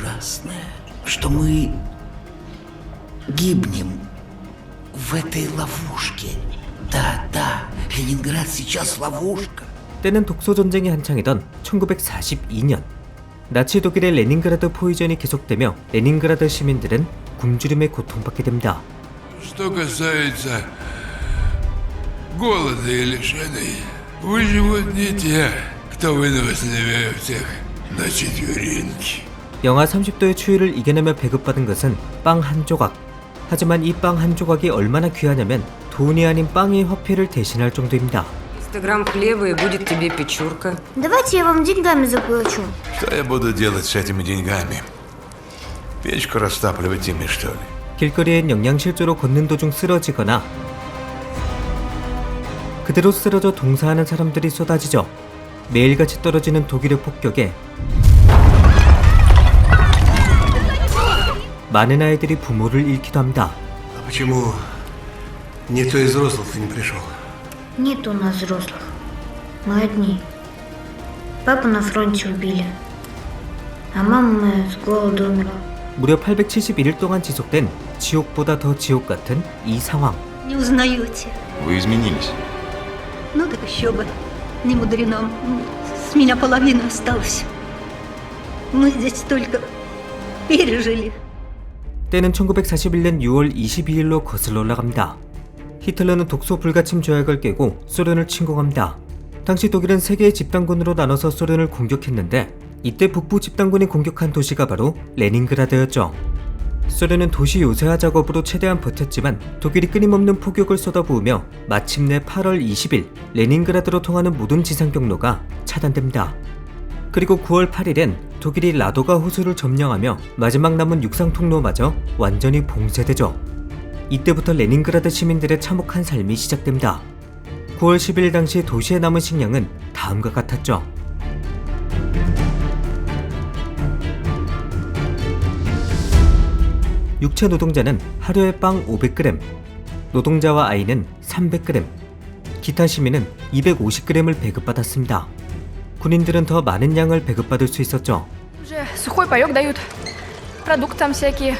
ужасное, что мы гибнем в этой ловушке. Да, Ленинград сейчас ловушка. 때는 독소전쟁이 한창이던 1942년 나치 독일의 레닌그라드 포위전이 계속되며 레닌그라드 시민들은 굶주림에 고통받게 됩니다. Что касается голода и лишений, выживут не те, кто выносливее всех на четвереньки. 영하 30도의 추위를 이겨내며 배급받은 것은 빵 한 조각. 하지만 이 빵 한 조각이 얼마나 귀하냐면 돈이 아닌 빵이 화폐를 대신할 정도입니다. 300 грамм хлеба и будет тебе печурка. Давайте я вам деньгами заплачу. Что я буду делать с этими деньгами? Печку растапливать ими, что ли? 길거리엔 영양실조로 걷는 도중 쓰러지거나 그대로 쓰러져 동사하는 사람들이 쏟아지죠. 매일같이 떨어지는 독일의 폭격에 많은 아이들이 부모를 잃기도 합니다. А почему никто из взрослых не пришел? Нет у нас взрослых. Мы одни. Папу на фронте убили. А мама моя с голоду умерла. 무려 871일 동안 지속된 지옥보다 더 지옥 같은 이 상황. Не узнаете? Вы изменились. Ну так еще бы. Не мудрено. С меня половина осталась. Мы здесь только пережили. 때는 1941년 6월 22일로 거슬러 올라갑니다. 히틀러는 독소 불가침 조약을 깨고 소련을 침공합니다. 당시 독일은 세 개의 집단군으로 나눠서 소련을 공격했는데 이때 북부 집단군이 공격한 도시가 바로 레닌그라드였죠. 소련은 도시 요새화 작업으로 최대한 버텼지만 독일이 끊임없는 포격을 쏟아부으며 마침내 8월 20일 레닌그라드로 통하는 모든 지상 경로가 차단됩니다. 그리고 9월 8일엔 독일이 라도가 호수를 점령하며 마지막 남은 육상 통로마저 완전히 봉쇄되죠. 이때부터 레닌그라드 시민들의 참혹한 삶이 시작됩니다. 9월 10일 당시 도시에 남은 식량은 다음과 같았죠. 육체 노동자는 하루에 빵 500g, 노동자와 아이는 300g, 기타 시민은 250g을 배급받았습니다. 군인들은 더 많은 양을 배급받을 수 있었죠. Уже сухой паёк дают. Продукты там всякие.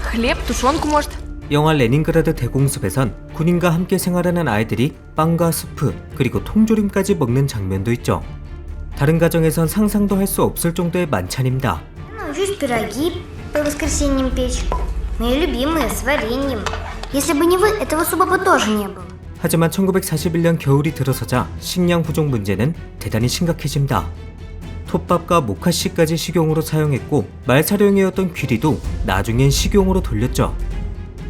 Хлеб, тушенку, может. 영화 레닌그라드 대공습에선 군인과 함께 생활하는 아이들이 빵과 스프 그리고 통조림까지 먹는 장면도 있죠. 다른 가정에선 상상도 할 수 없을 정도의 만찬입니다. Я научусь пироги по воскресеньям печь. Мои любимые, с вареньем. Если бы не вы, этого супа бы тоже не было. 하지만 1941년 겨울이 들어서자 식량 부족 문제는 대단히 심각해집니다. 톱밥과 모카씨까지 식용으로 사용했고 말사료용이었던 귀리도 나중엔 식용으로 돌렸죠.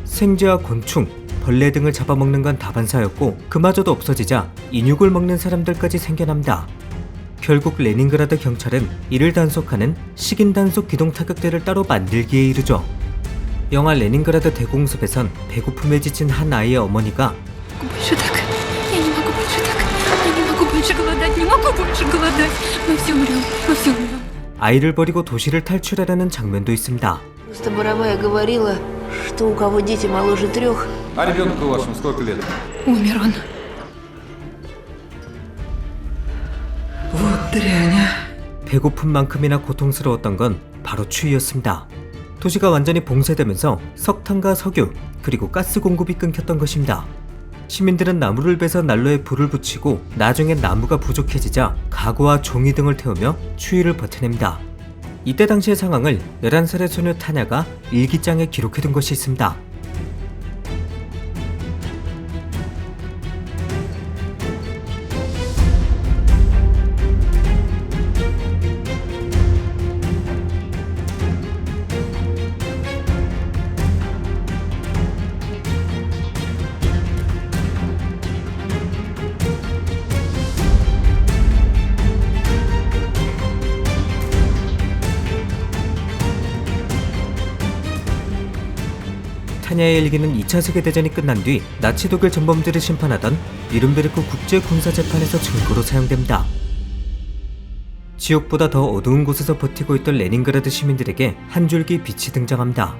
생쥐와 곤충, 벌레 등을 잡아먹는 건 다반사였고 그마저도 없어지자 인육을 먹는 사람들까지 생겨납니다. 결국 레닌그라드 경찰은 이를 단속하는 식인 단속 기동 타격대를 따로 만들기에 이르죠. 영화 레닌그라드 대공습에선 배고픔에 지친 한 아이의 어머니가 Больше так. Я не могу больше так. Я не могу больше голодать. Не могу больше голодать. Мы все умрем. Мы все умрем. 아이를 버리고 도시를 탈출하려는 장면도 있습니다. Просто Боровая говорила, что у кого дети моложе 3. А ребенку вашему сколько лет? Умер он. Вот дрянь. 배고픈 만큼이나 고통스러웠던 건 바로 추위였습니다. 도시가 완전히 봉쇄되면서 석탄과 석유 그리고 가스 공급이 끊겼던 것입니다. 시민들은 나무를 베서 난로에 불을 붙이고 나중엔 나무가 부족해지자 가구와 종이 등을 태우며 추위를 버텨냅니다. 이때 당시의 상황을 11살의 소녀 타냐가 일기장에 기록해둔 것이 있습니다. 타냐의 일기는 2차 세계대전이 끝난 뒤 나치 독일 전범들을 심판하던 뉘른베르크 국제군사재판에서 증거로 사용됩니다. 지옥보다 더 어두운 곳에서 버티고 있던 레닌그라드 시민들에게 한 줄기 빛이 등장합니다.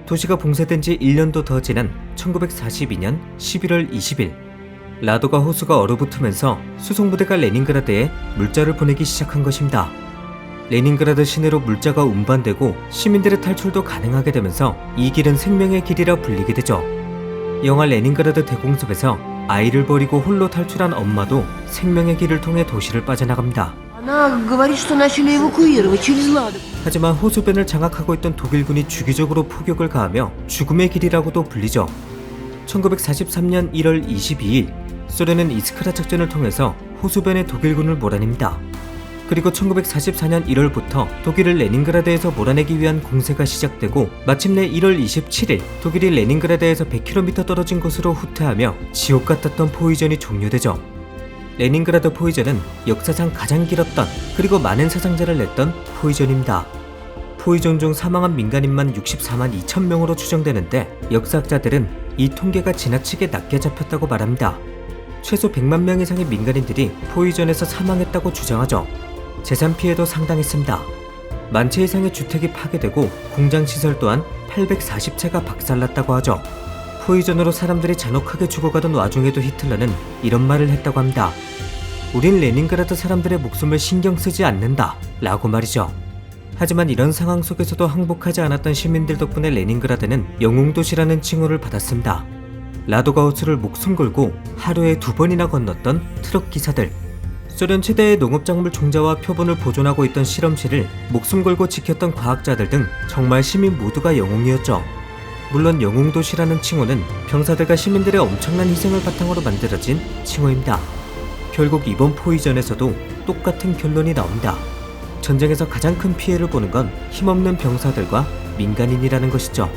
도시가 봉쇄된 지 1년도 더 지난 1942년 11월 20일 라도가 호수가 얼어붙으면서 수송부대가 레닌그라드에 물자를 보내기 시작한 것입니다. 레닌그라드 시내로 물자가 운반되고 시민들의 탈출도 가능하게 되면서 이 길은 생명의 길이라 불리게 되죠. 영화 레닌그라드 대공습에서 아이를 버리고 홀로 탈출한 엄마도 생명의 길을 통해 도시를 빠져나갑니다. Она говорит, что начали эвакуировать через Ладогу. 하지만 호수변을 장악하고 있던 독일군이 주기적으로 포격을 가하며 죽음의 길이라고도 불리죠. 1943년 1월 22일 소련은 이스크라 작전을 통해서 호수변의 독일군을 몰아냅니다. 그리고 1944년 1월부터 독일을 레닌그라드에서 몰아내기 위한 공세가 시작되고 마침내 1월 27일 독일이 레닌그라드에서 100km 떨어진 곳으로 후퇴하며 지옥 같았던 포위전이 종료되죠. 레닌그라드 포위전은 역사상 가장 길었던 그리고 많은 사상자를 냈던 포위전입니다. 포위전 중 사망한 민간인만 64만 2천 명으로 추정되는데 역사학자들은 이 통계가 지나치게 낮게 잡혔다고 말합니다. 최소 100만 명 이상의 민간인들이 포위전에서 사망했다고 주장하죠. 재산 피해도 상당했습니다. 10,000채 이상의 주택이 파괴되고 공장시설 또한 840채가 박살났다고 하죠. 포위전으로 사람들이 잔혹하게 죽어가던 와중에도 히틀러는 이런 말을 했다고 합니다. 우린 레닌그라드 사람들의 목숨을 신경 쓰지 않는다 라고 말이죠. 하지만 이런 상황 속에서도 항복하지 않았던 시민들 덕분에 레닌그라드는 영웅도시라는 칭호를 받았습니다. 라도가우스를 목숨 걸고 하루에 2번이나 건넜던 트럭 기사들, 소련 최대의 농업작물 종자와 표본을 보존하고 있던 실험실을 목숨 걸고 지켰던 과학자들 등 정말 시민 모두가 영웅이었죠. 물론 영웅도시라는 칭호는 병사들과 시민들의 엄청난 희생을 바탕으로 만들어진 칭호입니다. 결국 이번 포위전에서도 똑같은 결론이 나옵니다. 전쟁에서 가장 큰 피해를 보는 건 힘없는 병사들과 민간인이라는 것이죠.